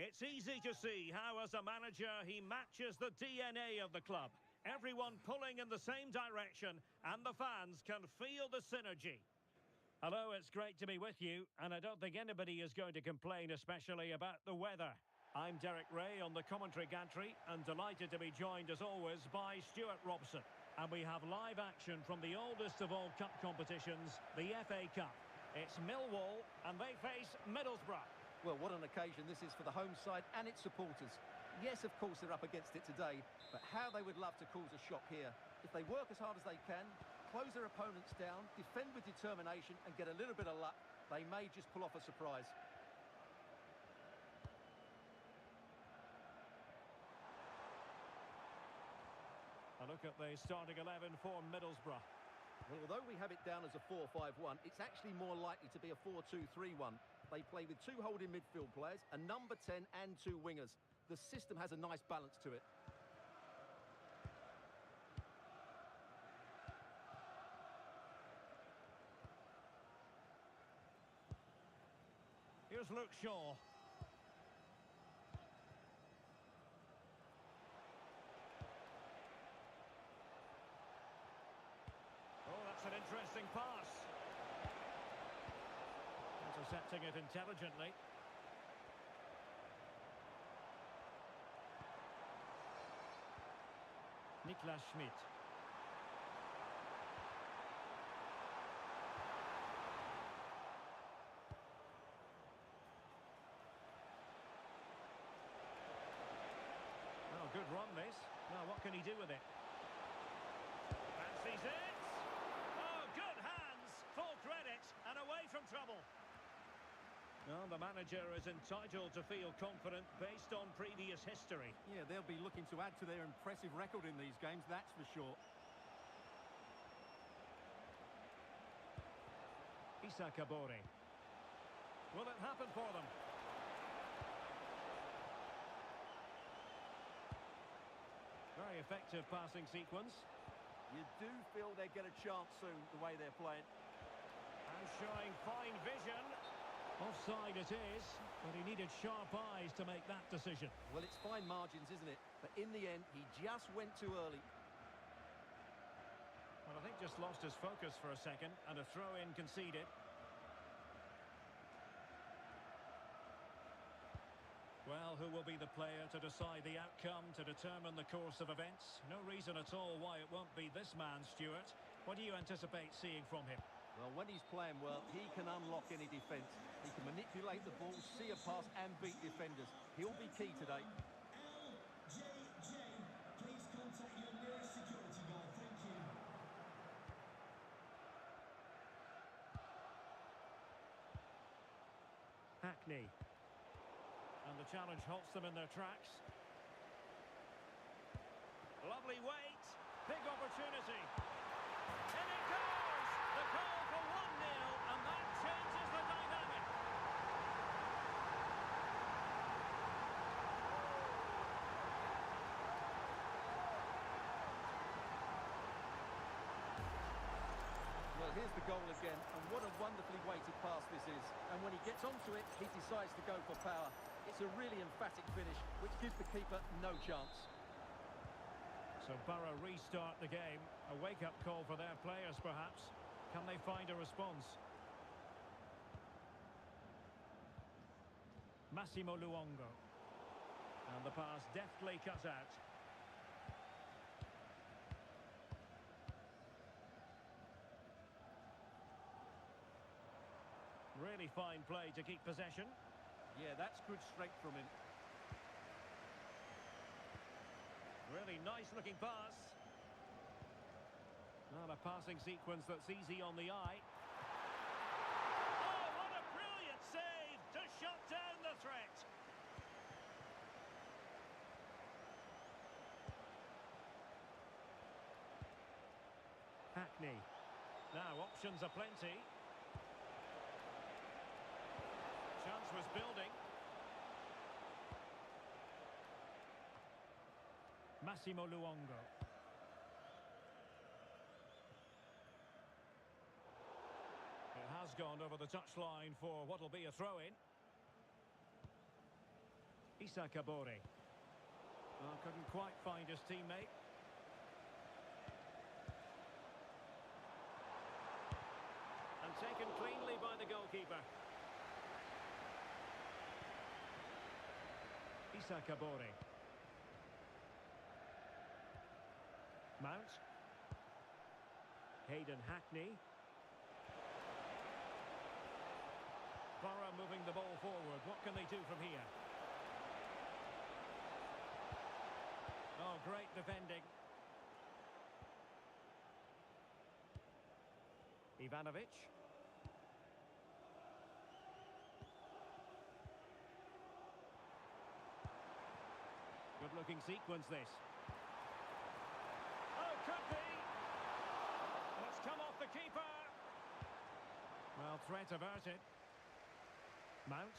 It's easy to see how, as a manager, he matches the DNA of the club. Everyone pulling in the same direction, and the fans can feel the synergy. Hello, it's great to be with you, and I don't think anybody is going to complain, especially about the weather. I'm Derek Ray on the commentary gantry, and delighted to be joined, as always, by Stuart Robson. And we have live action from the oldest of all cup competitions, the FA Cup. It's Millwall, and they face Middlesbrough. Well, what an occasion this is for the home side and its supporters. Yes, of course, they're up against it today, but how they would love to cause a shock here. If they work as hard as they can, close their opponents down, defend with determination and get a little bit of luck, they may just pull off a surprise. A look at the starting 11 for Middlesbrough. Well, although we have it down as a 4-5-1, it's actually more likely to be a 4-2-3-1. They play with two holding midfield players, a number 10 and two wingers. The system has a nice balance to it. Here's Luke Shaw. Oh, that's an interesting pass. Intercepting it intelligently. Niklas Schmidt. Oh, good run this. Now, what can he do with it? Fancies it. Oh, good hands. Full credit and away from trouble. Well, the manager is entitled to feel confident based on previous history. Yeah, they'll be looking to add to their impressive record in these games, that's for sure. Issa Kabore. Will it happen for them? Very effective passing sequence. You do feel they get a chance soon, the way they're playing. And showing fine vision. Offside it is, but he needed sharp eyes to make that decision. Well, it's fine margins, isn't it? But in the end, he just went too early. Well, I think just lost his focus for a second, and a throw-in conceded. Well, who will be the player to decide the outcome, to determine the course of events? No reason at all why it won't be this man, Stuart. What do you anticipate seeing from him? Well, when he's playing well, he can unlock any defence. He can manipulate the ball, see a pass and beat defenders. He'll be key today. LJJ, please contact your nearest security guard. Thank you. Hackney. And the challenge halts them in their tracks. Lovely weight. Big opportunity. In it goes! The goal for 1-0, and that changes the dynamic. Well, here's the goal again, and what a wonderfully weighted pass this is. And when he gets onto it, he decides to go for power. It's a really emphatic finish, which gives the keeper no chance. So Borough restart the game. A wake-up call for their players, perhaps. Can they find a response? Massimo Luongo. And the pass deftly cut out. Really fine play to keep possession. Yeah, that's good strength from him. Really nice-looking pass. Not a passing sequence that's easy on the eye. Oh, what a brilliant save to shut down the threat. Hackney. Now options are plenty. Chance was building. Massimo Luongo. It has gone over the touchline for what will be a throw-in. Issa Kabore. Well, couldn't quite find his teammate. And taken cleanly by the goalkeeper. Issa Kabore. Mount. Hayden Hackney. Borough moving the ball forward. What can they do from here? Oh, great defending. Ivanovic. Good-looking sequence, this. Oh, could be! And it's come off the keeper. Well, threat averted. Mount.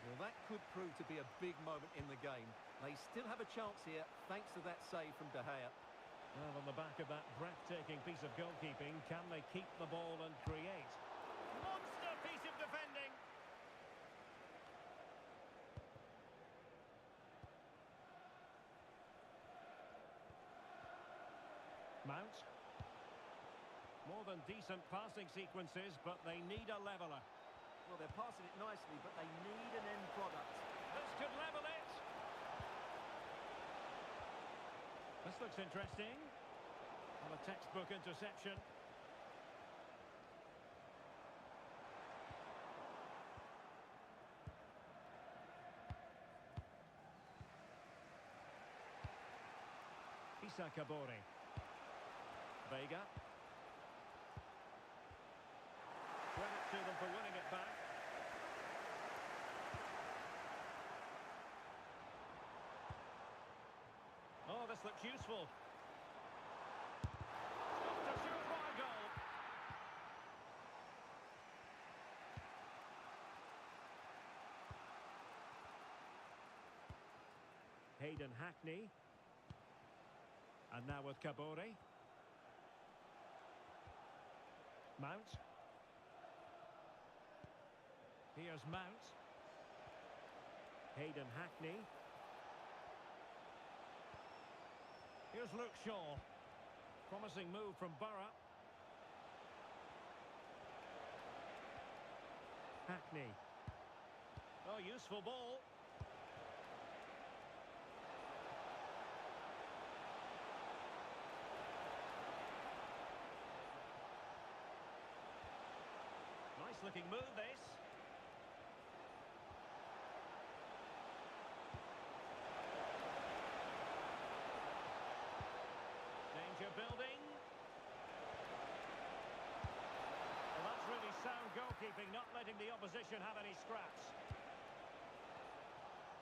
Well, that could prove to be a big moment in the game. They still have a chance here, thanks to that save from De Gea. Well, on the back of that breathtaking piece of goalkeeping, can they keep the ball and create? Monster piece of defending! Mount. More than decent passing sequences, but they need a leveller. Well, they're passing it nicely, but they need an end product. This could level it! This looks interesting. Well, a textbook interception. Issa Kabore. Vega. Credit to them for winning it back. Oh, this looks useful. To shoot for a goal. Hayden Hackney. And now with Kabore. Mount. Here's Mount. Hayden Hackney. Here's Luke Shaw. Promising move from Borough. Hackney. Oh, useful ball. Nice looking move, this. Danger building. Well, that's really sound goalkeeping, not letting the opposition have any scraps.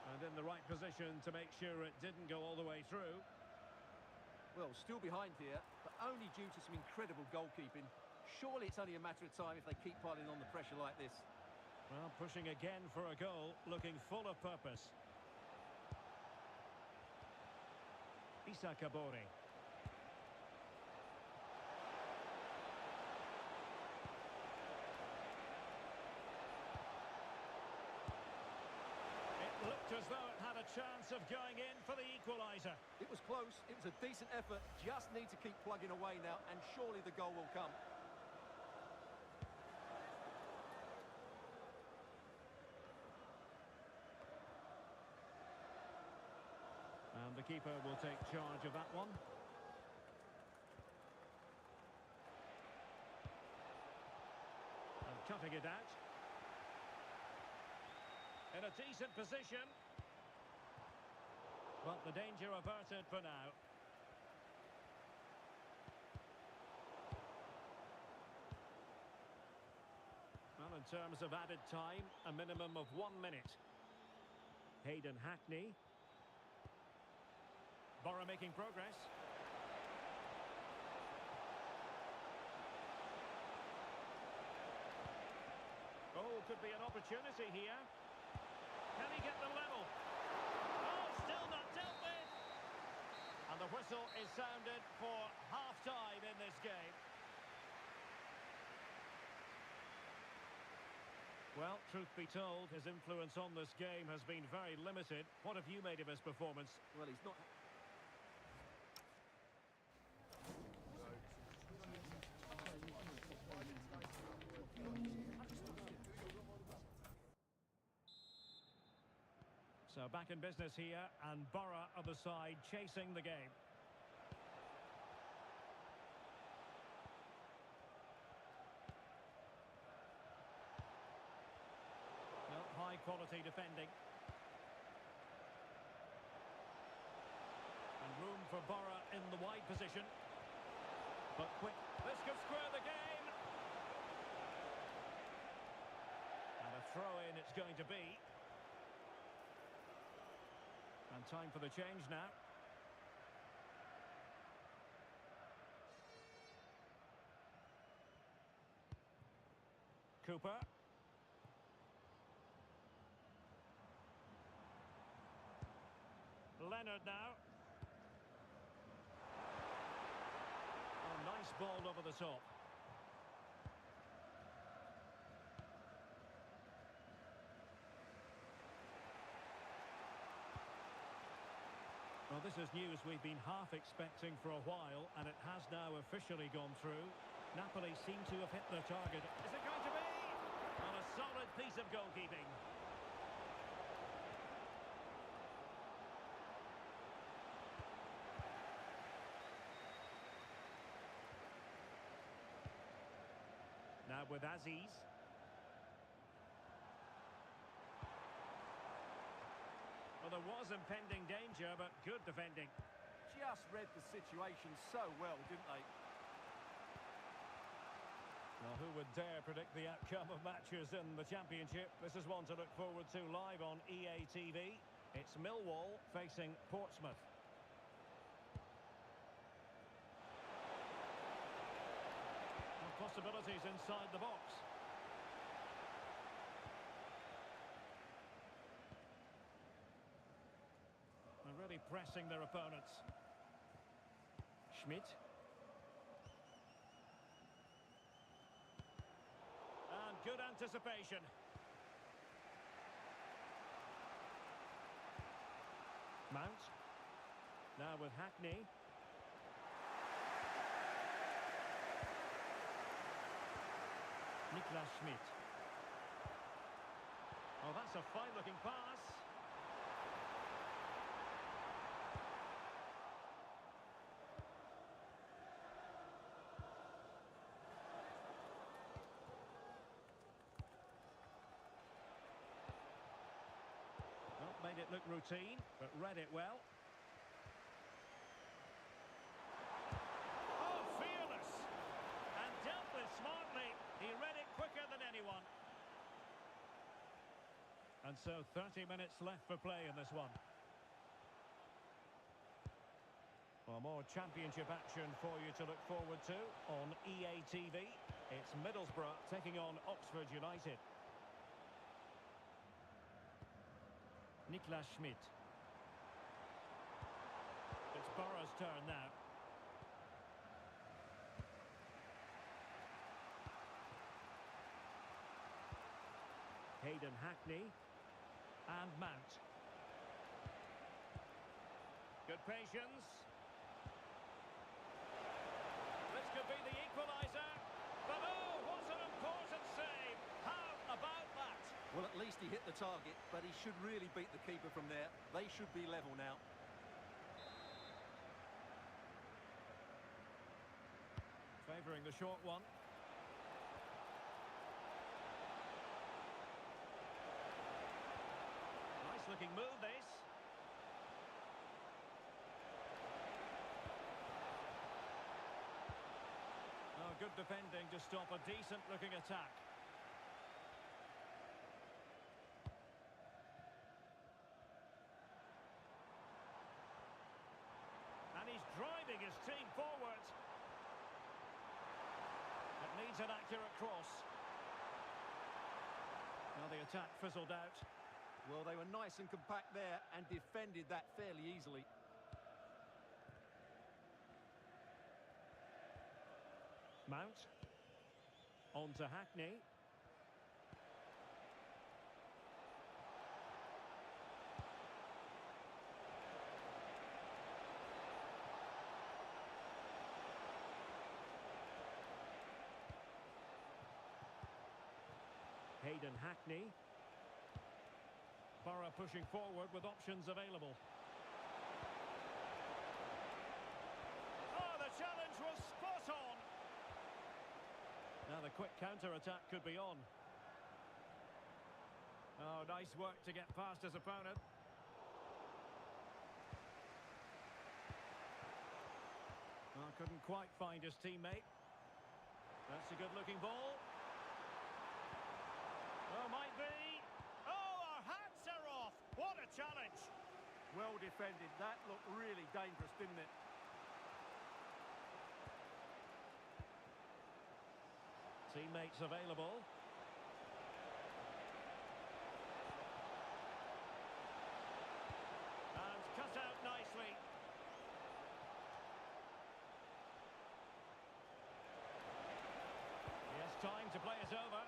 And in the right position to make sure it didn't go all the way through. Well, still behind here, but only due to some incredible goalkeeping. Surely it's only a matter of time if they keep piling on the pressure like this. Well, pushing again for a goal, looking full of purpose. Issa Kabore. It looked as though it had a chance of going in for the equaliser. It was close, it was a decent effort, just need to keep plugging away now, and surely the goal will come. And the keeper will take charge of that one. And cutting it out. In a decent position. But the danger averted for now. Well, in terms of added time, a minimum of 1 minute. Hayden Hackney. Borough making progress. Oh, could be an opportunity here. Can he get the level? Oh, still not dealt with. And the whistle is sounded for half-time in this game. Well, truth be told, his influence on this game has been very limited. What have you made of his performance? Well, he's not... So back in business here, and Borough on the side chasing the game. Well, high quality defending. And room for Borough in the wide position. But quick, this could square the game. And a throw-in it's going to be. And time for the change now. Cooper. Leonard now. Oh, nice ball over the top. Well, this is news we've been half expecting for a while, and it has now officially gone through. Napoli seem to have hit their target. Is it going to be? On a solid piece of goalkeeping. Now with Aziz. Well, there was impending danger, but good defending. Just read the situation so well, didn't they? Well, who would dare predict the outcome of matches in the Championship? This is one to look forward to live on EA TV. It's Millwall facing Portsmouth. And possibilities inside the box. And really pressing their opponents. Schmidt. And good anticipation. Mount. Now with Hackney. Niklas Schmidt. Oh, that's a fine-looking pass. Well, made it look routine, but read it well. Oh, fearless! And dealt with smartly. He read it quicker than anyone. And so 30 minutes left for play in this one. Well, more Championship action for you to look forward to on EA TV. It's Middlesbrough taking on Oxford United. Niklas Schmidt. It's Borough's turn now. Hayden Hackney and Mount. Good patience. This could be the equaliser. But oh, what an important save. How about that? Well, at least he hit the target, but he should really beat the keeper from there. They should be level now. Favouring the short one. Looking move this. Oh, good defending to stop a decent looking attack. And he's driving his team forward. It needs an accurate cross. Now the attack fizzled out. Well, they were nice and compact there and defended that fairly easily. Mount. On to Hackney. Aidan Hackney. Borough pushing forward with options available. Oh, the challenge was spot on. Now the quick counter-attack could be on. Oh, nice work to get past his opponent. Well, couldn't quite find his teammate. That's a good-looking ball. Oh, might be. Oh, our hats are off. What a challenge. Well defended. That looked really dangerous, didn't it? Teammates available. And cut out nicely. Yes, time to play it over.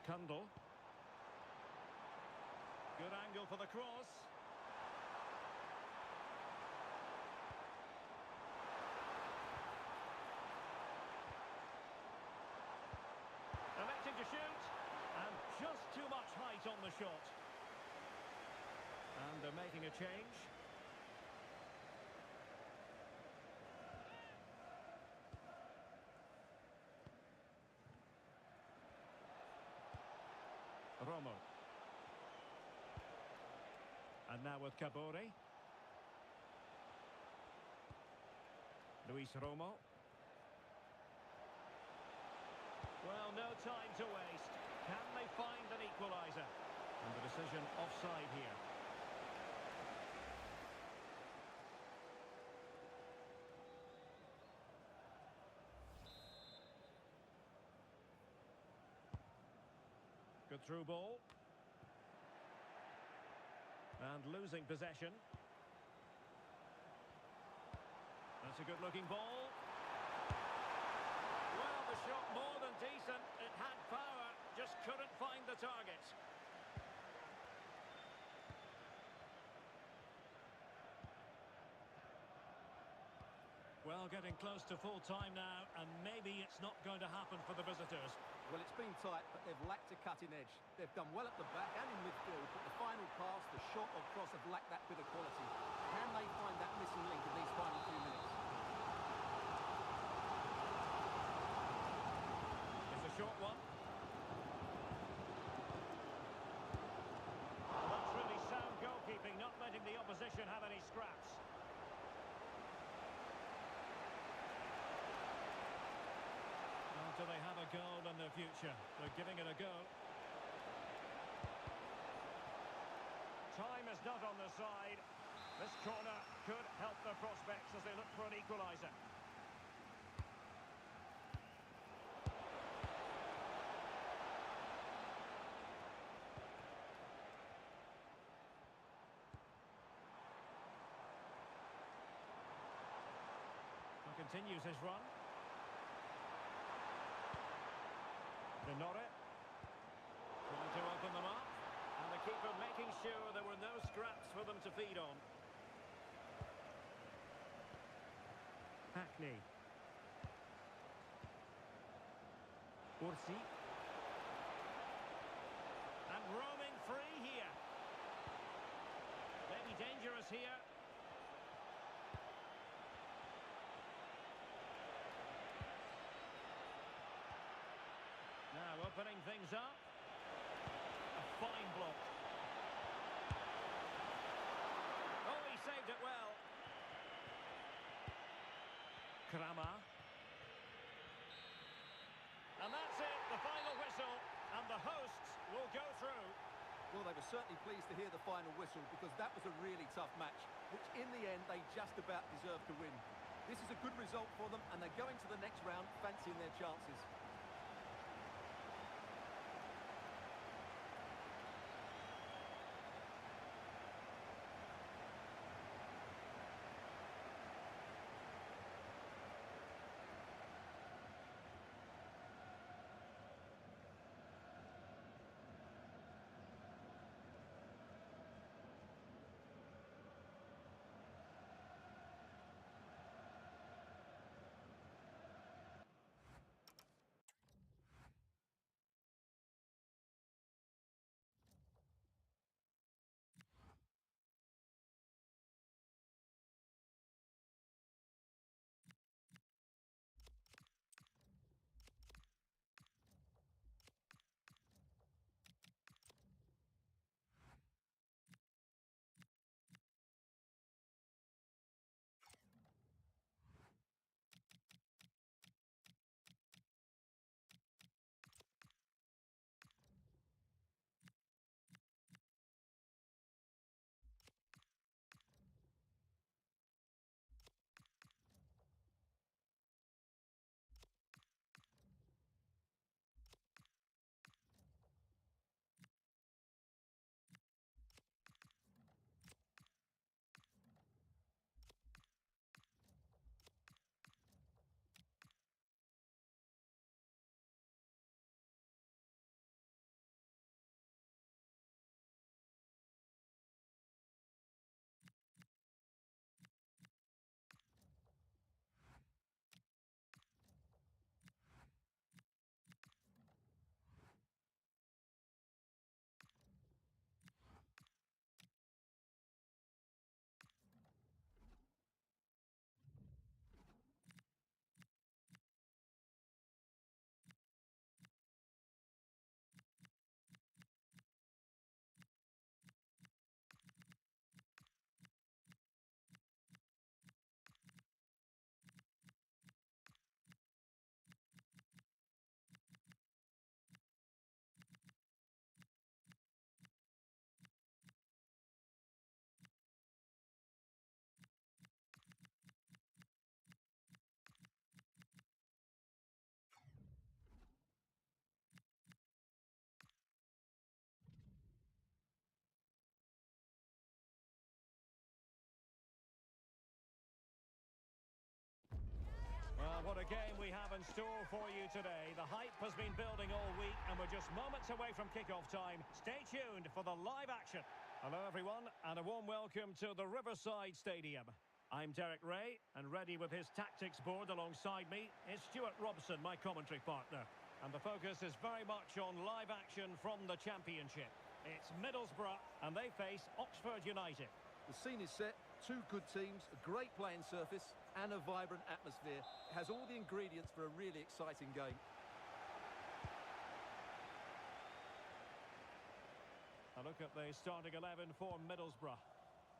Kundle. Good angle for the cross. Electing to shoot. And just too much height on the shot. And they're making a change. Romo. And now with Cabore. Luis Romo. Well, no time to waste. Can they find an equaliser? And the decision offside here. Good through ball. And losing possession. That's a good-looking ball. Well, the shot more than decent. It had power, just couldn't find the target. Well, getting close to full time now, and maybe it's not going to happen for the visitors. Well, it's been tight, but they've lacked a cutting edge. They've done well at the back and in midfield, but the final pass, the shot or cross have lacked that bit of quality. Can they find that missing link in these final few minutes? It's a short one. Well, that's really sound goalkeeping, not letting the opposition have any scraps. Do they have a goal in their future? They're giving it a go. Time is not on their side. This corner could help their prospects as they look for an equaliser. He continues his run. Denore trying to open them up, and the keeper making sure there were no scraps for them to feed on. Hackney. Ursi. And roaming free here. Maybe dangerous here. Now opening things up. A fine block. Oh, he saved it well. Kramer. And that's it, the final whistle. And the hosts will go through. Well, they were certainly pleased to hear the final whistle because that was a really tough match, which in the end they just about deserved to win. This is a good result for them, and they're going to the next round fancying their chances. a game we have in store for you today. The hype has been building all week and we're just moments away from kick-off time. Stay tuned for the live action. Hello everyone and a warm welcome to the Riverside Stadium. I'm Derek Ray and ready with his tactics board alongside me is Stuart Robson, my commentary partner. And the focus is very much on live action from the Championship. It's Middlesbrough and they face Oxford United. The scene is set, two good teams, a great playing surface and a vibrant atmosphere. It has all the ingredients for a really exciting game. A look at the starting 11 for Middlesbrough.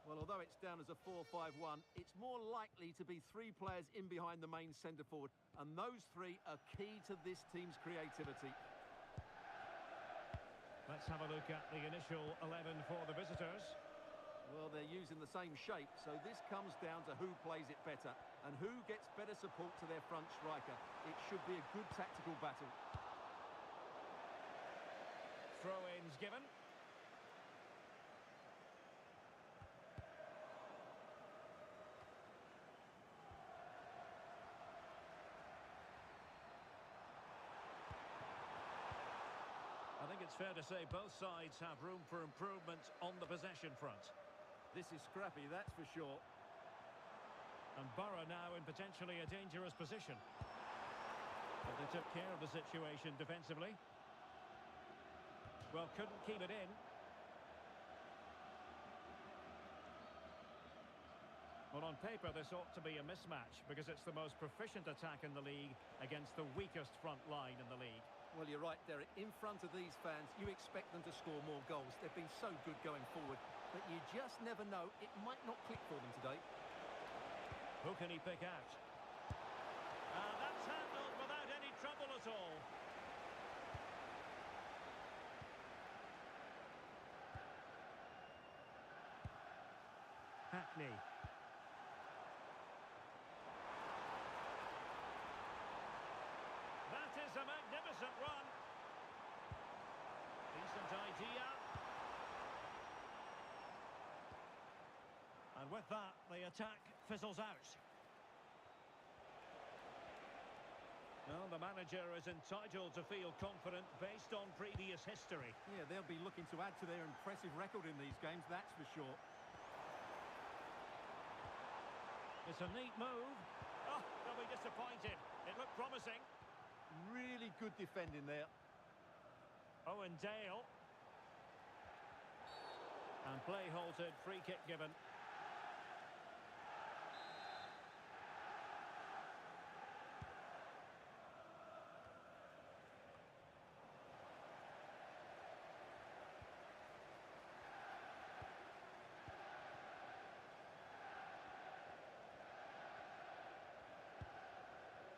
Well, although it's down as a 4-5-1, it's more likely to be three players in behind the main centre-forward, and those three are key to this team's creativity. Let's have a look at the initial 11 for the visitors. Well, they're using the same shape, so this comes down to who plays it better and who gets better support to their front striker. It should be a good tactical battle. Throw-ins given. I think it's fair to say both sides have room for improvement on the possession front. This is scrappy, that's for sure. And Borough now in potentially a dangerous position. But they took care of the situation defensively. Well, couldn't keep it in. Well, on paper, this ought to be a mismatch because it's the most proficient attack in the league against the weakest front line in the league. Well, you're right, Derek. In front of these fans, you expect them to score more goals. They've been so good going forward. But you just never know. It might not click for them today. Who can he pick out? That's handled without any trouble at all. Hackney. That is a magnificent run. Decent idea. And with that, the attack fizzles out. Well, the manager is entitled to feel confident based on previous history. Yeah, they'll be looking to add to their impressive record in these games, that's for sure. It's a neat move. Oh, they'll be disappointed. It looked promising. Really good defending there. Owen Dale. And play halted, free kick given.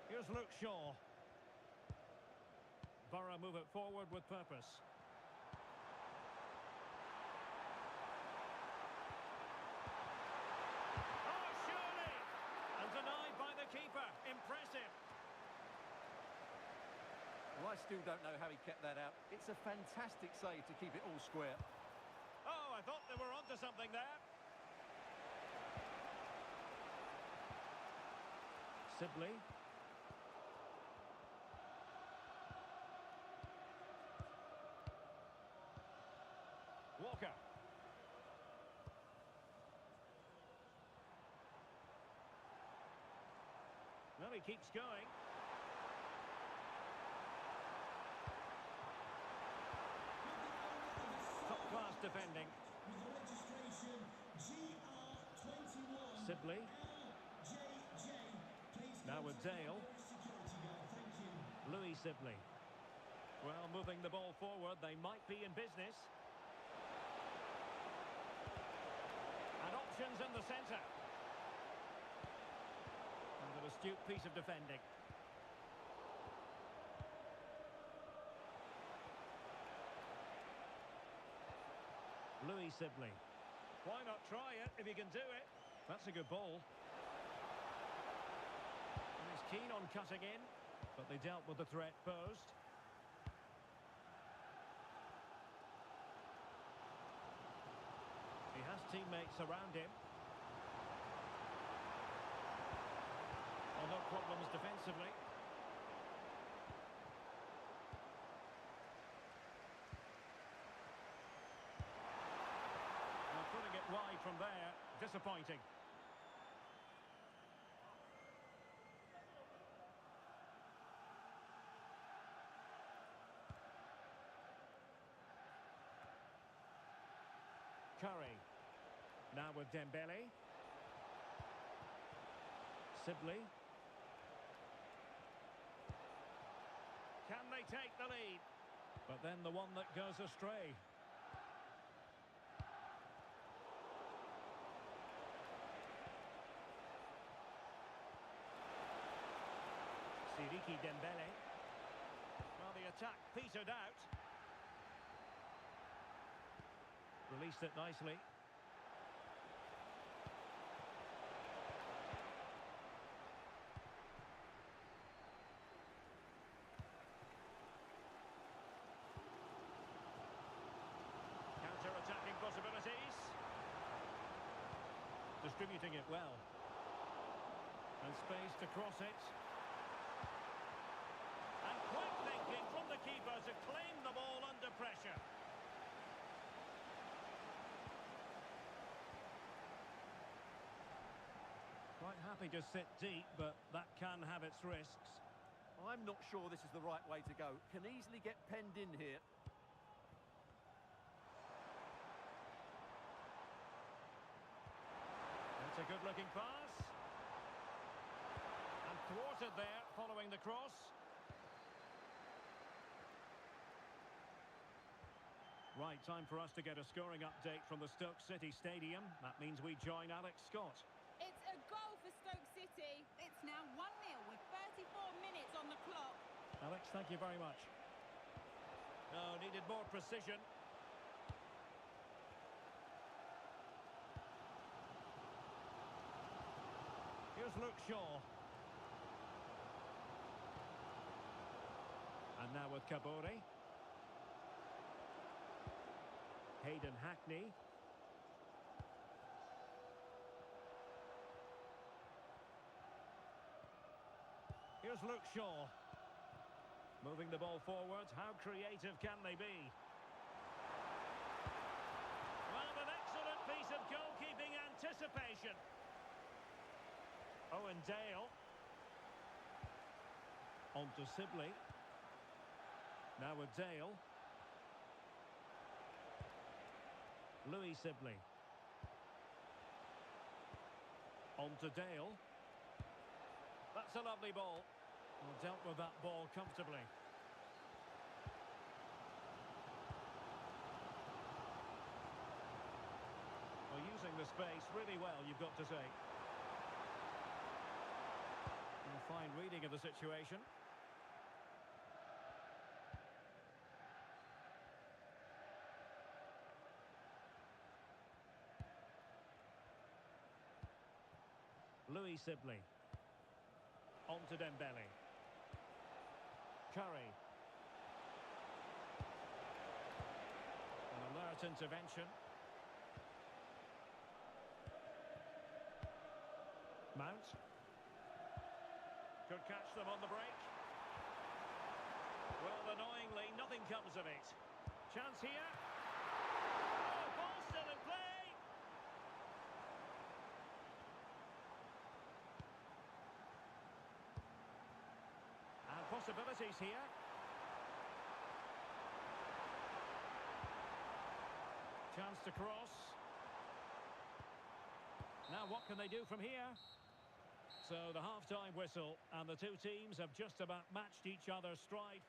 Here's Luke Shaw. Borough move it forward with purpose. Oh, surely! And denied by the keeper. Impressive. Well, I still don't know how he kept that out. It's a fantastic save to keep it all square. Oh, I thought they were onto something there. Sibley. Walker. Well, he keeps going. Top-class defending. With the registration GR21 Sibley. LJJ. Please Now with Dale. security guard. Thank you. Louis Sibley. Well, moving the ball forward, they might be in business. And options in the centre. And an astute piece of defending. Louis Sibley. Why not try it if you can do it? That's a good ball. And he's keen on cutting in, but they dealt with the threat posed. He has teammates around him. On Well, no problems defensively. Well, putting it wide from there, disappointing. Curry. Now with Dembele. Sibley. Can they take the lead? But then the one that goes astray. Siriki Dembele. Well, the attack petered out. Released it nicely. Counter-attacking possibilities. Distributing it well. And space to cross it. And quick thinking from the keeper to claim the ball under pressure. Quite happy to sit deep, but that can have its risks. I'm not sure this is the right way to go. Can easily get penned in here. It's a good-looking pass. And thwarted there, following the cross. Right, time for us to get a scoring update from the Stoke City Stadium. That means we join Alex Scott. It's a goal for Stoke City. It's now 1-0 with 34 minutes on the clock. Alex, thank you very much. Oh, needed more precision. Here's Luke Shaw. And now with Kabore. Hayden Hackney. Here's Luke Shaw. Moving the ball forward. How creative can they be? Well, an excellent piece of goalkeeping anticipation. Owen Dale. On to Sibley. Now with Dale. Louis Sibley. On to Dale. That's a lovely ball. Well, dealt with that ball comfortably. Well, using the space really well, you've got to say. A fine reading of the situation. Louis Sibley. On to Dembele. Curry. An alert intervention. Mount. Could catch them on the break. Well, annoyingly, nothing comes of it. Chance here. Oh, ball still in play. And possibilities here. Chance to cross. Now what can they do from here? So the half-time whistle, and the two teams have just about matched each other's stride.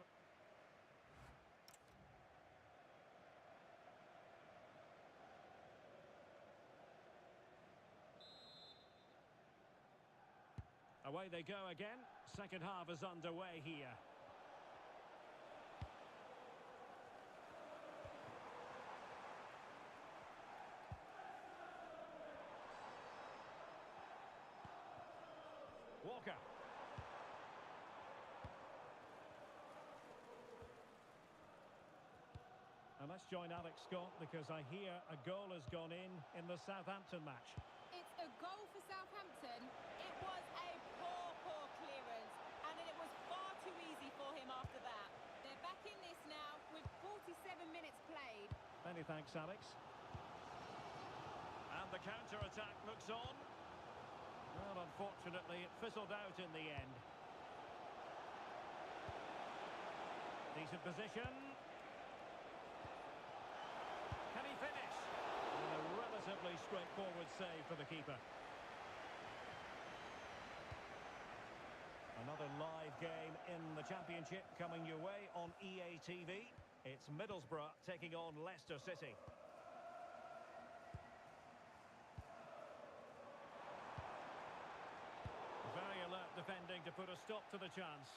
Away they go again. Second half is underway here. Walker. And let's join Alex Scott because I hear a goal has gone in the Southampton match. It's a goal for Southampton. It was a poor for him after that. They're back in this now with 47 minutes played. Many thanks, Alex. And the counter-attack looks on. Well, unfortunately, it fizzled out in the end. Decent position. Can he finish? And a relatively straightforward save for the keeper. Another live game in the Championship coming your way on EA TV. It's Middlesbrough taking on Leicester City. Very alert defending to put a stop to the chance.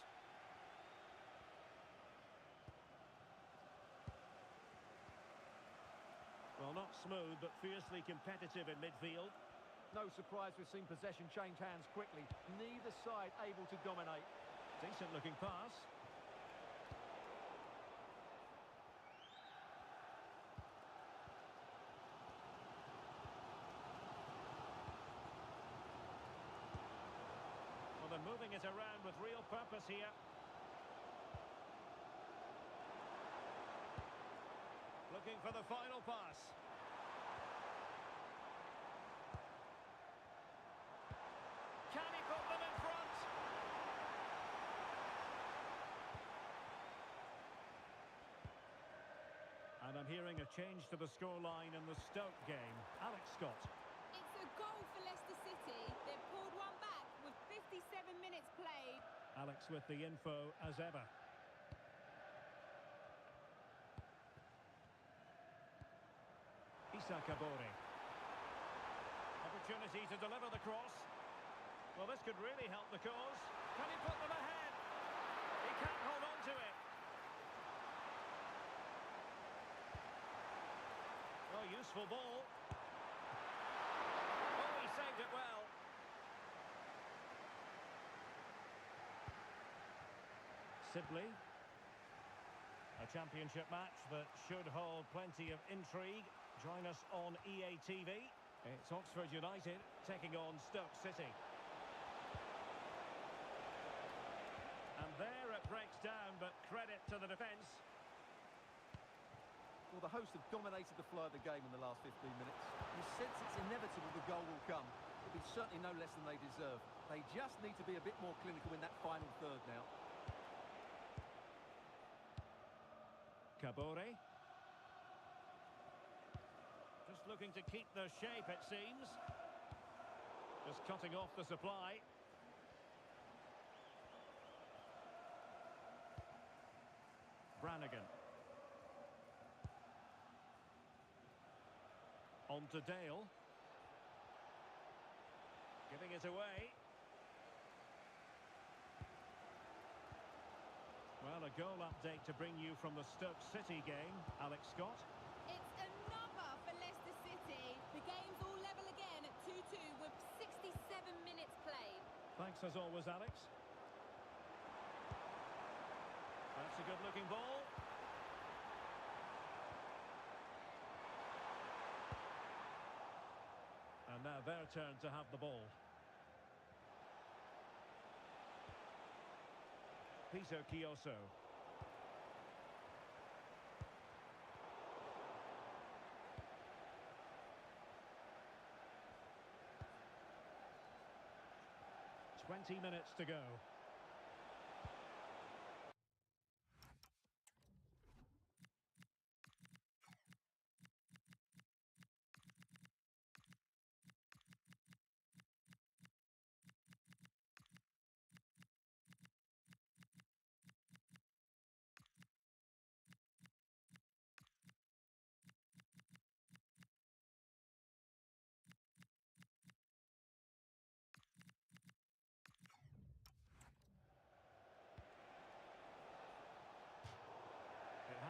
Well, not smooth, but fiercely competitive in midfield. No surprise we've seen possession change hands quickly. Neither side able to dominate. Decent looking pass. Well, they're moving it around with real purpose here. Looking for the final pass. Can he put them in front? And I'm hearing a change to the scoreline in the Stoke game. Alex Scott. It's a goal for Leicester City. They've pulled one back with 57 minutes played. Alex with the info as ever. Kabore. Opportunity to deliver the cross. Well, this could really help the cause. Can he put them ahead? He can't hold on to it. Oh, useful ball. Oh, he saved it well. Sibley. A championship match that should hold plenty of intrigue. Join us on EA TV. It's Oxford United taking on Stoke City. And there it breaks down, but credit to the defence. Well, the hosts have dominated the flow of the game in the last 15 minutes. You sense it's inevitable the goal will come. It'll be certainly no less than they deserve. They just need to be a bit more clinical in that final third now. Kabore. Just looking to keep the shape, it seems. Just cutting off the supply. Brannigan. On to Dale. Giving it away. Well, a goal update to bring you from the Stoke City game. Alex Scott. It's another for Leicester City. The game's all level again at 2-2 with 67 minutes played. Thanks as always, Alex. That's a good-looking ball. And now their turn to have the ball. Peter Kioso. Twenty minutes to go.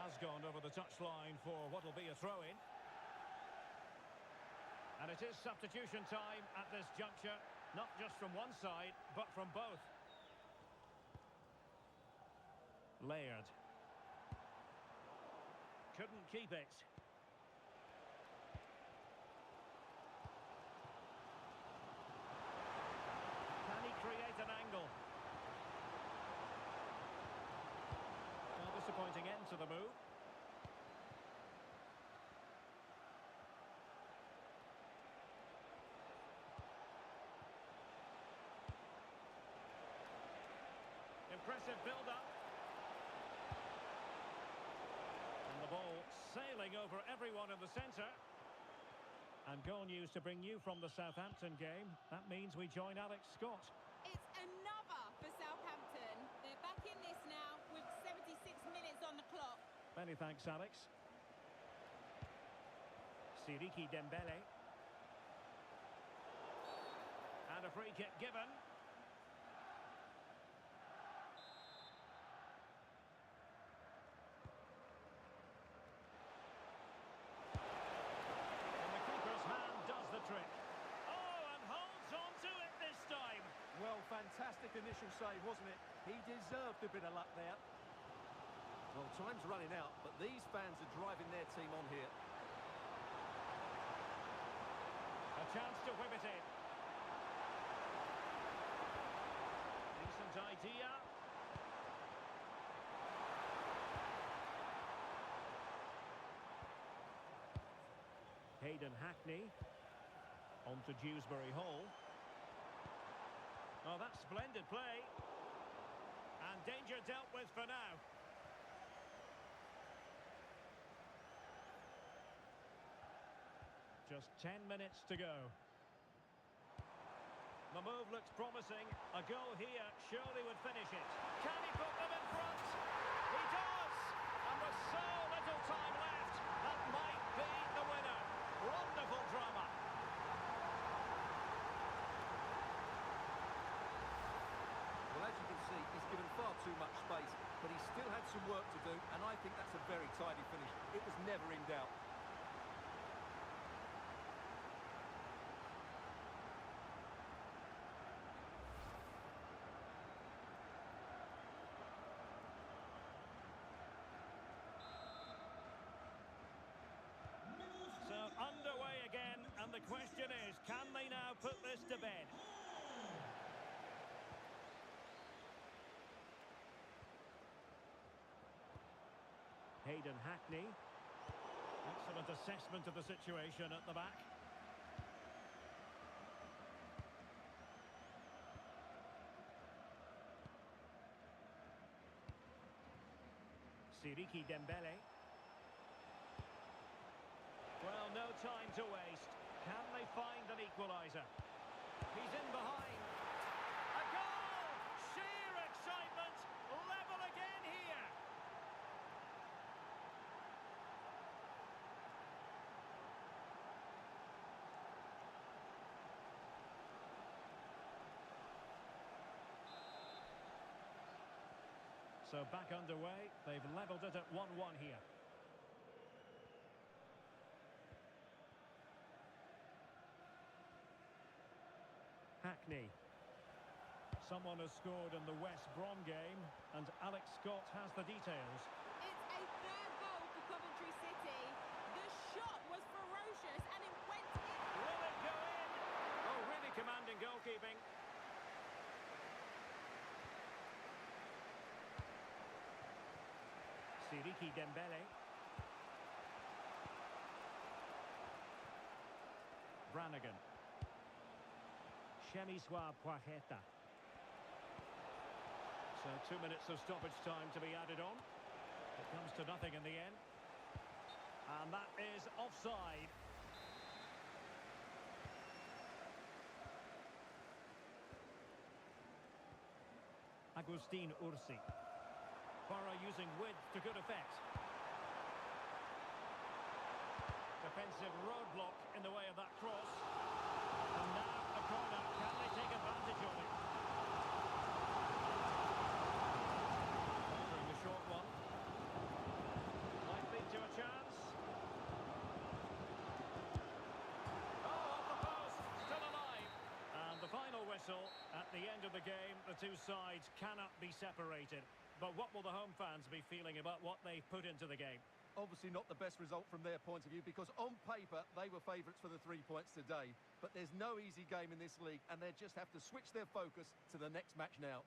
Has gone over the touchline for what will be a throw-in. And it is substitution time at this juncture, not just from one side, but from both. Laird. Couldn't keep it. Can he create an angle? the move. Impressive build-up. And the ball sailing over everyone in the centre. And goal news to bring you from the Southampton game. That means we join Alex Scott. It's another for Southampton. They're back in this now with 76 minutes on the clock. Many thanks, Alex. Siriki Dembele. And a free kick given. Trick. Oh, and holds on to it this time. Well, fantastic initial save, wasn't it? He deserved a bit of luck there. Well, time's running out, but these fans are driving their team on here. A chance to whip it in. Decent idea. Hayden Hackney. On to Dewsbury Hall. Oh, that's splendid play. And danger dealt with for now. Just 10 minutes to go. The move looks promising. A goal here surely would finish it. Can he put them in front? He does! And with so little time left, that might be the winner. Wonderful drama. As you can see, he's given far too much space, but he still had some work to do, and I think that's a very tidy finish. It was never in doubt. So underway again, and the question is, can they now put this to bed? Hayden Hackney. Excellent assessment of the situation at the back. Siriki Dembele. Well, no time to waste. Can they find an equaliser? He's in behind. A goal! Sheer excitement! Level again here! So back underway, they've levelled it at 1-1 here. Hackney. Someone has scored in the West Brom game, and Alex Scott has the details. It's a third goal for Coventry City. The shot was ferocious and it went in. Will it go in? Oh, really commanding goalkeeping. Siriki Dembele. Brannigan. Shemiswa Poireta. So 2 minutes of stoppage time to be added on. It comes to nothing in the end. And that is offside. Agustin Ursi. Borough using width to good effect. Defensive roadblock in the way of that cross. And now a corner. Can they take advantage of it? Offering the short one. Might lead to a chance. Oh, off the post. Still alive. And the final whistle. At the end of the game, the two sides cannot be separated. But what will the home fans be feeling about what they've put into the game? Obviously not the best result from their point of view, because on paper they were favourites for the 3 points today. But there's no easy game in this league, and they just have to switch their focus to the next match now.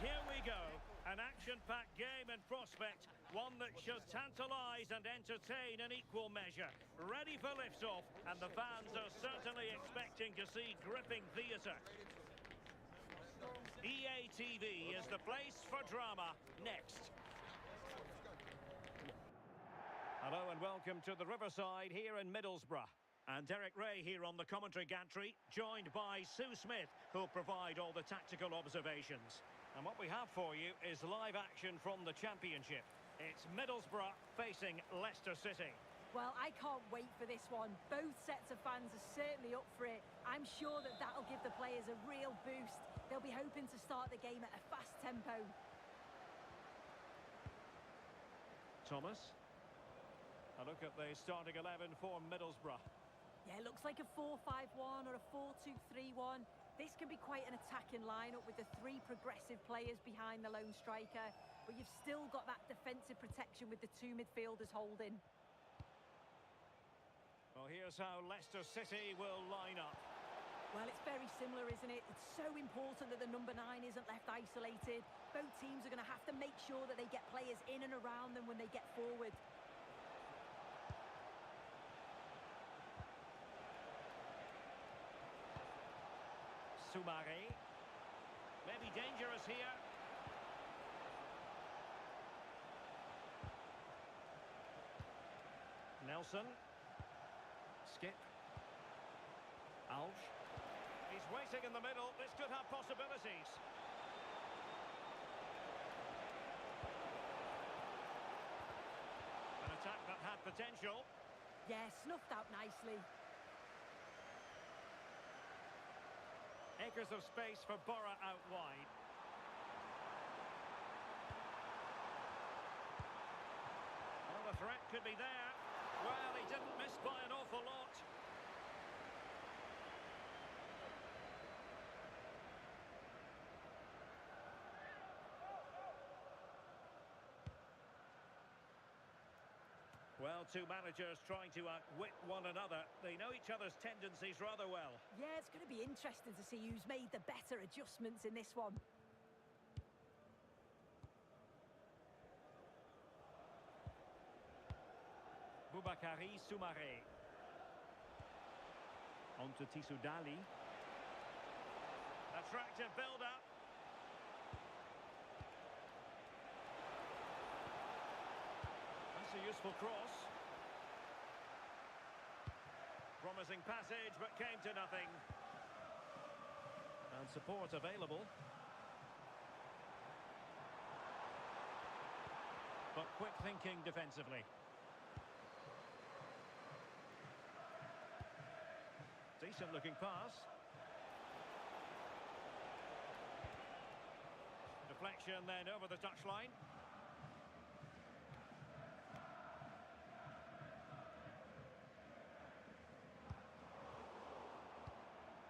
here we go. An action-packed game in prospect. One that should tantalise and entertain in equal measure. Ready for lift-off, and the fans are certainly expecting to see gripping theatre. EA TV is the place for drama. Next. Hello and welcome to the Riverside here in Middlesbrough. And Derek Ray here on the commentary gantry, joined by Sue Smith, who'll provide all the tactical observations. And what we have for you is live action from the Championship. It's Middlesbrough facing Leicester City. Well, I can't wait for this one. Both sets of fans are certainly up for it. I'm sure that that'll give the players a real boost. They'll be hoping to start the game at a fast tempo. Thomas. A look at the starting 11 for Middlesbrough. Yeah, it looks like a 4-5-1 or a 4-2-3-1. This can be quite an attacking lineup with the three progressive players behind the lone striker. But you've still got that defensive protection with the two midfielders holding. Well, here's how Leicester City will line up. Well, it's very similar, isn't it? It's so important that the number 9 isn't left isolated. Both teams are going to have to make sure that they get players in and around them when they get forward. Soumare. Maybe dangerous here. Nelson. Skip. Alge. He's waiting in the middle. This could have possibilities. An attack that had potential. Yeah, snuffed out nicely. Acres of space for Borough out wide. Well, the threat could be there. Well, he didn't miss by an awful lot. Well, two managers trying to outwit one another. They know each other's tendencies rather well. Yeah, it's going to be interesting to see who's made the better adjustments in this one. Boubakary Soumare. On to Tissoudali. Attractive build-up. That's a useful cross. Promising passage, but came to nothing. And support available. But quick thinking defensively. Decent looking pass. Deflection then over the touchline.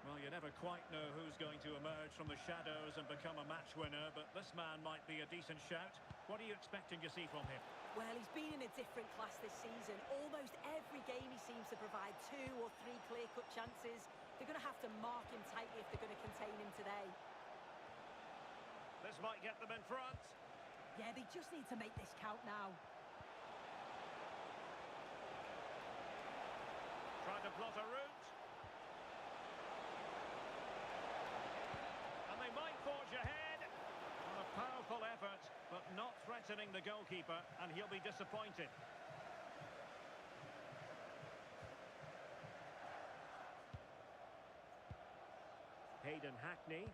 Well, you never quite know who's going to emerge from the shadows and become a match winner, but this man might be a decent shout. What are you expecting to see from him? Well, he's been in a different class this season. Almost every game he seems to provide 2 or 3 clear-cut chances. They're going to have to mark him tightly if they're going to contain him today. This might get them in front. Yeah, they just need to make this count now. Trying to plot a route. And they might forge ahead. Well, a powerful effort, but not threatening the goalkeeper, and he'll be disappointed. Hayden Hackney.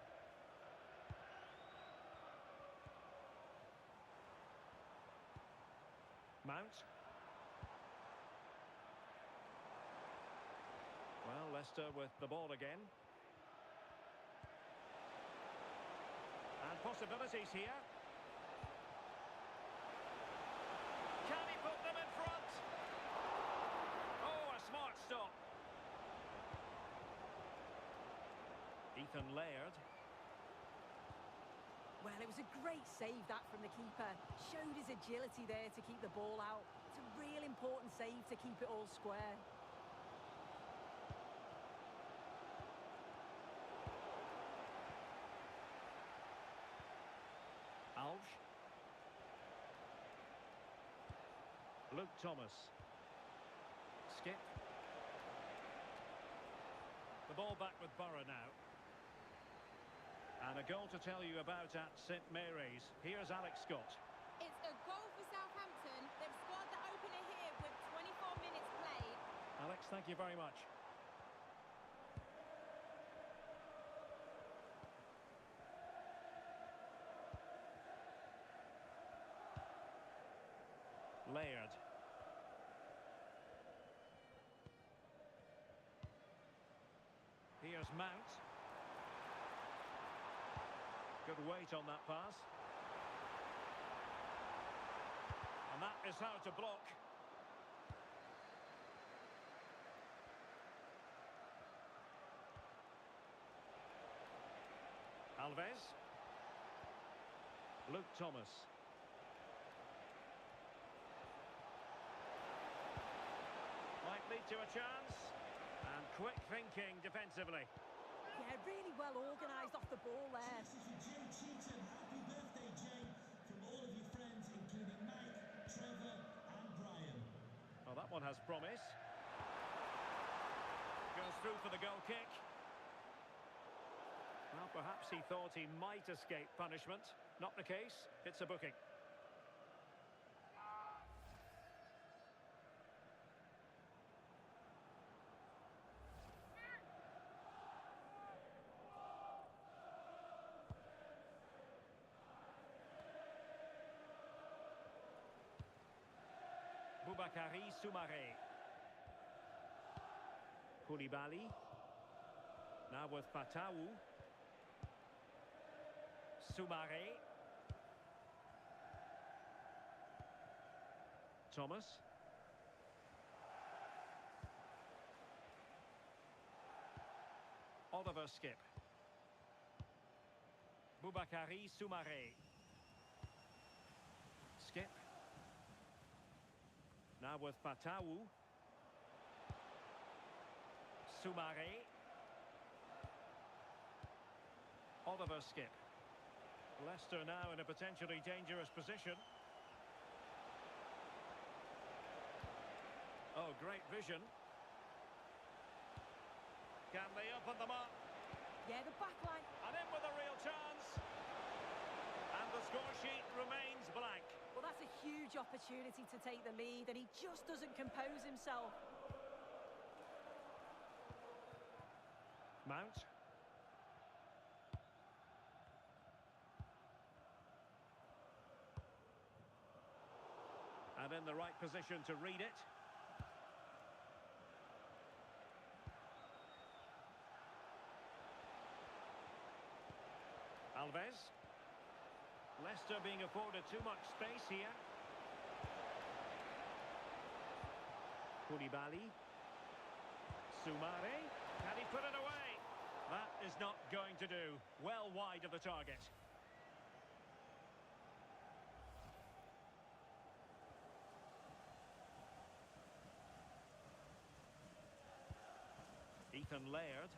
Mount. Well, Leicester with the ball again. And possibilities here. Can he put them in front? Oh, a smart stop. Ethan Laird. Well, it was a great save, that, from the keeper. Showed his agility there to keep the ball out. It's a real important save to keep it all square. Luke Thomas. Skip. The ball back with Borough now. And a goal to tell you about at St Mary's. Here's Alex Scott. It's a goal for Southampton. They've scored the opener here with 24 minutes played. Alex, thank you very much. Laird. Here's Mount. Good weight on that pass. And that is how to block. Alves. Luke Thomas. Might lead to a chance. And quick thinking defensively. Yeah, really well organised off the ball there. This is for Jay Cheatham. Happy birthday, Jay, from all of your friends, including Mike, Trevor, and Brian. Well, that one has promise. Goes through for the goal kick. Well, perhaps he thought he might escape punishment. Not the case. It's a booking. Boubakary Soumaré. Koulibaly. Now with Fatawu. Soumaré. Thomas. Oliver Skip. Boubakary Soumaré. Skip. Now with Fatawu. Soumaré. Oliver Skip. Leicester now in a potentially dangerous position. Oh, great vision. Can they open them up? Yeah, the back line. And in with a real chance. And the score sheet remains blank. Well, that's a huge opportunity to take the lead, and he just doesn't compose himself. Mount. And in the right position to read it. Alves. Leicester being afforded too much space here. Koulibaly. Soumaré. Can he put it away? That is not going to do. Well wide of the target. Ethan Laird.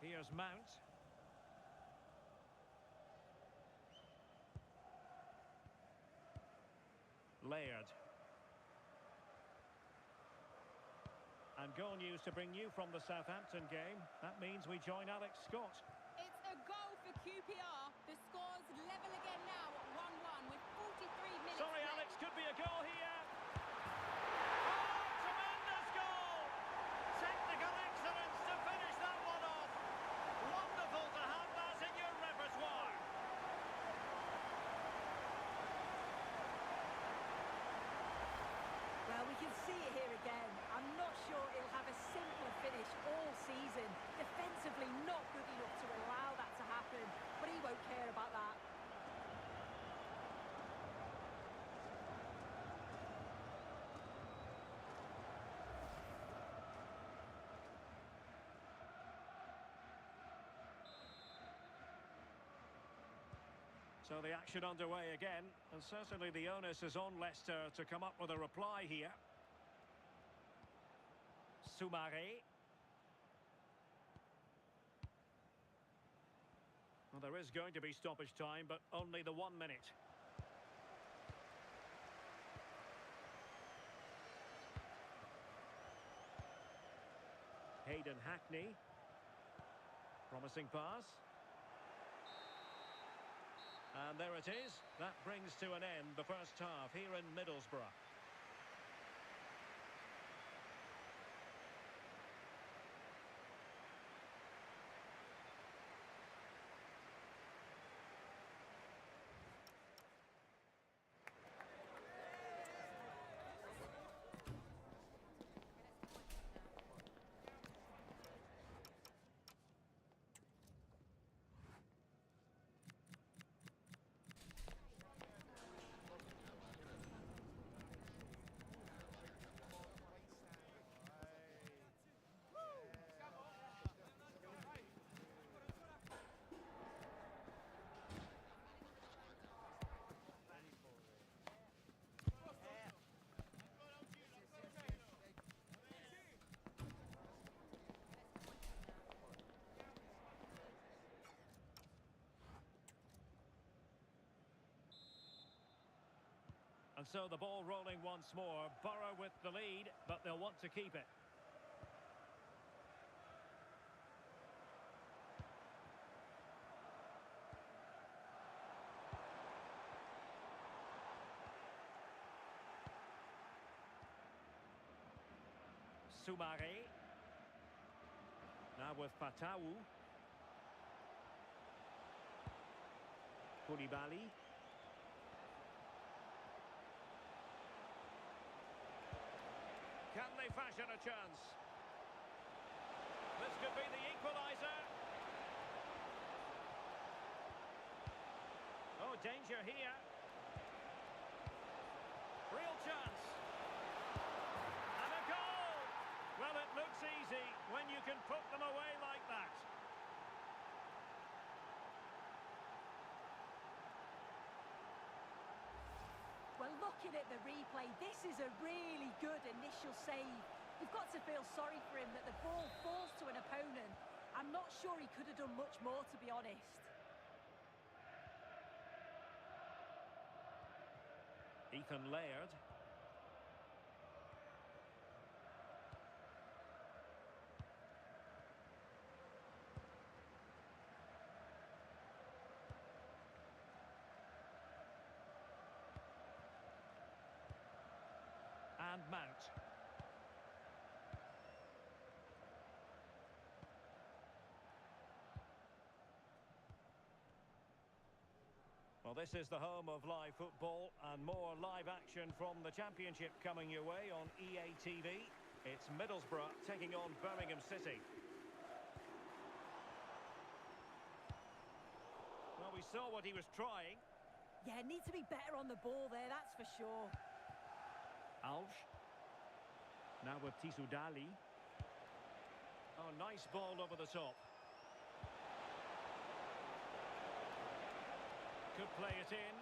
Here's Mount. Laird. And goal news to bring you from the Southampton game. That means we join Alex Scott. It's a goal for QPR. The score's level again now at 1-1 with 43 minutes Sorry, left. Alex, could be a goal here. Oh, tremendous goal! Technical excellence to finish that one off. Wonderful to have that in your repertoire. Well, we can see it here again. I'm not sure he'll have a simpler finish all season. Defensively not good enough to allow that to happen, but he won't care about that. So the action underway again, and certainly the onus is on Leicester to come up with a reply here. Soumaré. Well, Well, there is going to be stoppage time, but only the 1 minute. Hayden Hackney. Promising pass. And there it is. That brings to an end the first half here in Middlesbrough. And so the ball rolling once more. Borough with the lead, but they'll want to keep it. Soumare. Now with Patau. Koulibaly. Can they fashion a chance? This could be the equaliser. Oh, danger here. Real chance. And a goal! Well, it looks easy when you can put them away like that. Well, looking at the replay, this is a really good initial save. You've got to feel sorry for him that the ball falls to an opponent. I'm not sure he could have done much more, to be honest. Ethan Laird. And Mount. Well, this is the home of live football and more live action from the Championship coming your way on EA TV. It's Middlesbrough taking on Birmingham City. Well, we saw what he was trying. Yeah, need to be better on the ball there, that's for sure. Alves. Now with Tissoudali. Oh, nice ball over the top. Could play it in.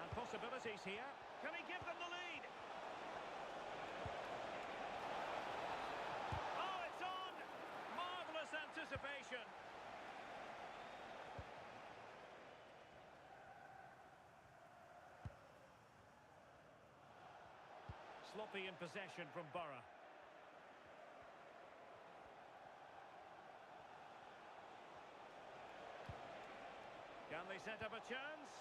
And possibilities here. Can he give them the lead? Oh, it's on! Marvellous anticipation. Sloppy in possession from Borough. Can they set up a chance?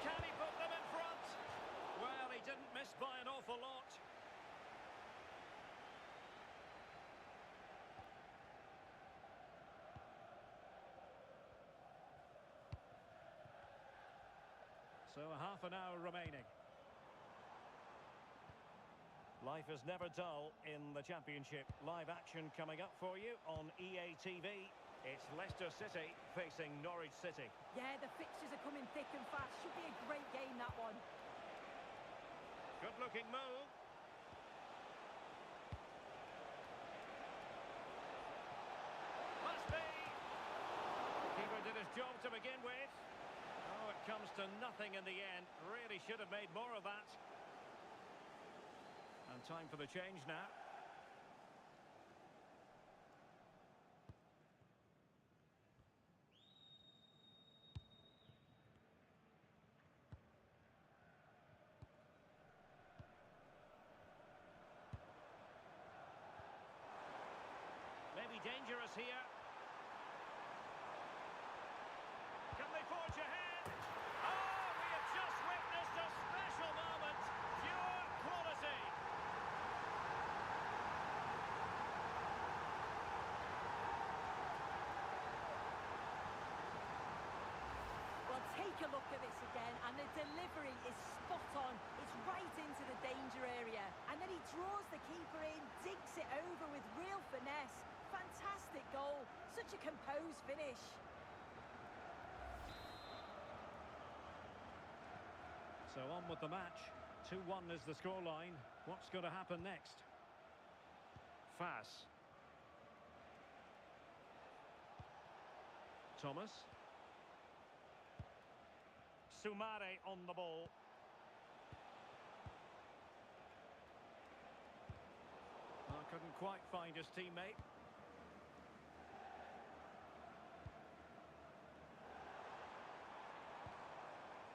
Can he put them in front? Well, he didn't miss by an awful lot. So half an hour remaining. Life is never dull in the Championship. Live action coming up for you on EA TV. It's Leicester City facing Norwich City. Yeah, the fixtures are coming thick and fast. Should be a great game, that one. Good looking move. Must be. Keeper did his job to begin with. Oh, it comes to nothing in the end. Really should have made more of that. And And time for the change now. Maybe dangerous here. Can they forge ahead? Oh, we have just witnessed a special moment. Pure quality. Well, take a look at this again, and the delivery is spot on. It's right into the danger area. And then he draws the keeper in, digs it over with real finesse. Fantastic goal. Such a composed finish. So on with the match. 2-1 is the scoreline. What's going to happen next? Fass. Thomas. Sumare on the ball. Oh, couldn't quite find his teammate.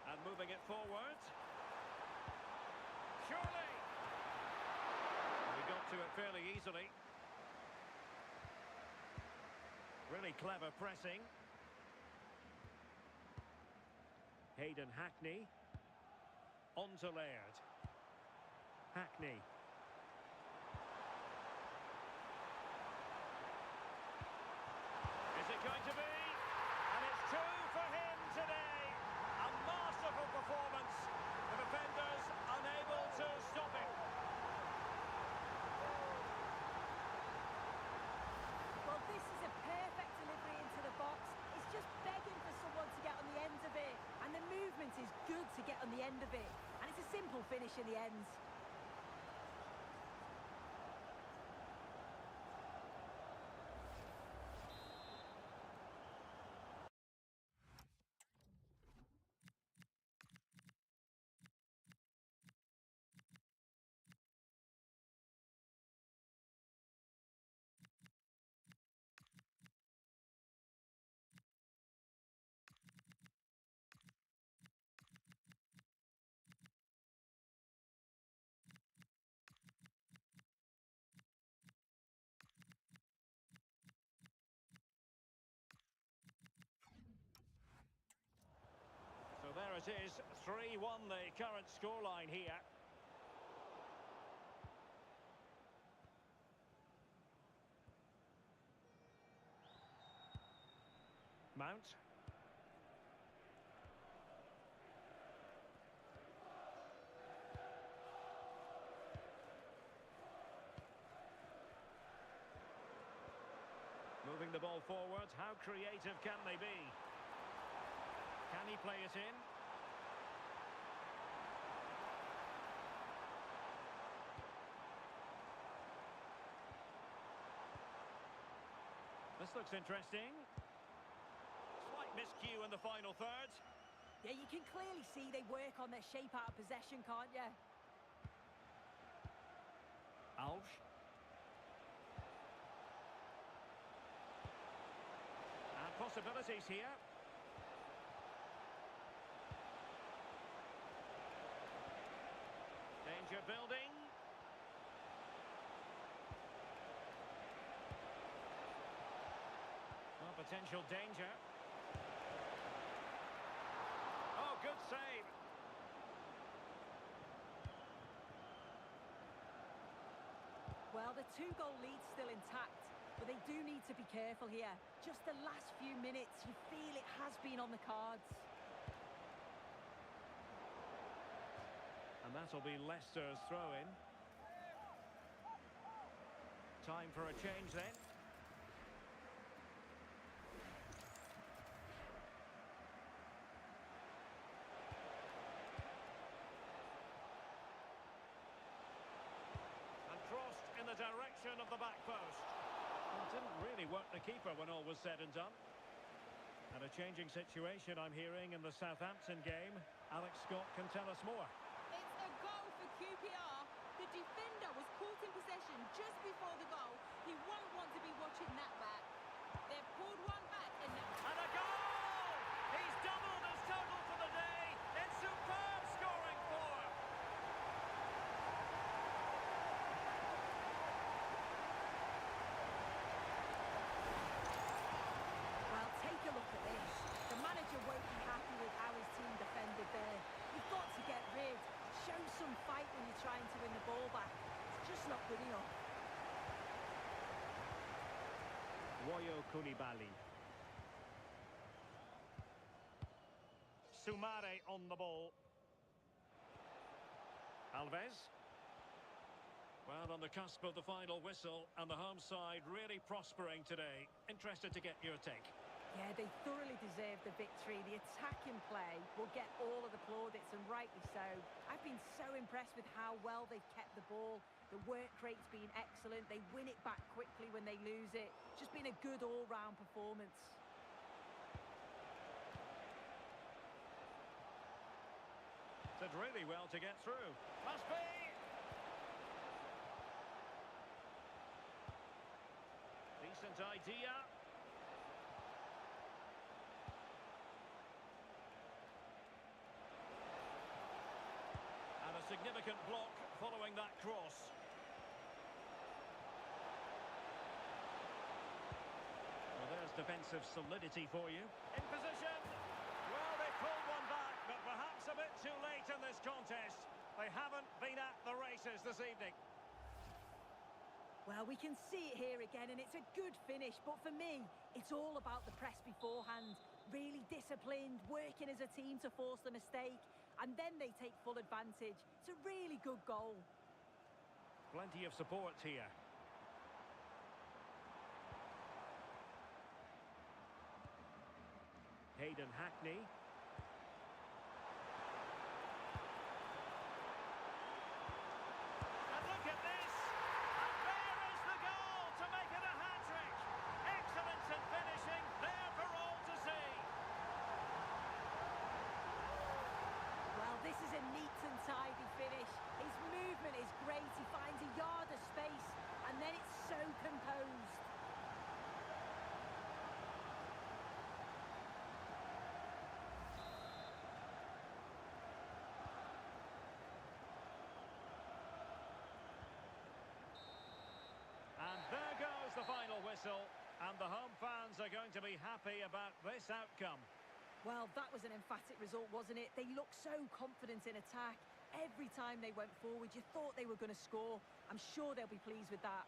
And moving it forward. Surely! He got to it fairly easily. Really clever pressing. Hayden Hackney. On to Laird. Hackney. Is it going to be? And it's two for him today. A masterful performance. The defenders unable to stop it. Well, this is a perfect delivery into the box. It's just begging for someone to get on the end of it. And the movement is good to get on the end of it. And it's a simple finish in the end. So there it is, 3-1 the current scoreline here. Mount. Moving the ball forward, how creative can they be? Can he play it in? This looks interesting. Slight miscue in the final third. Yeah, you can clearly see they work on their shape out of possession, can't you? Alsh. And possibilities here. Danger building. Well, potential danger. Oh, good save. Well, the two-goal lead's still intact, but they do need to be careful here. Just the last few minutes, you feel it has been on the cards. And that'll be Leicester's throw-in. Time for a change then. And crossed in the direction of the back post. Well, didn't really work the keeper when all was said and done. And a changing situation I'm hearing in the Southampton game. Alex Scott can tell us more. It's a goal for QPR. The defender was caught in possession just before the goal. He won't want to be watching that back. They've pulled one back and now... And a goal! He's doubled his total for the day. It's superb scoring form. Well, take a look at this. The manager won't be happy with how his team defended there. You've got to get rid. Show some fight when you're trying to win the ball back. It's just not good enough. Kembali. Sumare on the ball. Alves. Well, on the cusp of the final whistle, and the home side really prospering today. Interested to get your take. Yeah, they thoroughly deserve the victory. The attacking play will get all of the plaudits, and rightly so. I've been so impressed with how well they've kept the ball. The work rate's been excellent. They win it back quickly when they lose it. Just been a good all-round performance. Did really well to get through. Must be! Decent idea. And a significant block following that cross. Well, there's defensive solidity for you. In position. Well, they pulled one back, but perhaps a bit too late in this contest. They haven't been at the races this evening. Well, we can see it here again, and it's a good finish. But for me, it's all about the press beforehand. Really disciplined, working as a team to force the mistake, and then they take full advantage. It's a really good goal. Plenty of support here. Hayden Hackney. And look at this! And there is the goal to make it a hat-trick! Excellence in finishing, there for all to see! Well, this is a neat and tidy finish. His movement is great. He finds a yard of space, and then it's so composed. And there goes the final whistle, and the home fans are going to be happy about this outcome. Well, that was an emphatic result, wasn't it? They looked so confident in attack. Every time they went forward, you thought they were going to score. I'm sure they'll be pleased with that.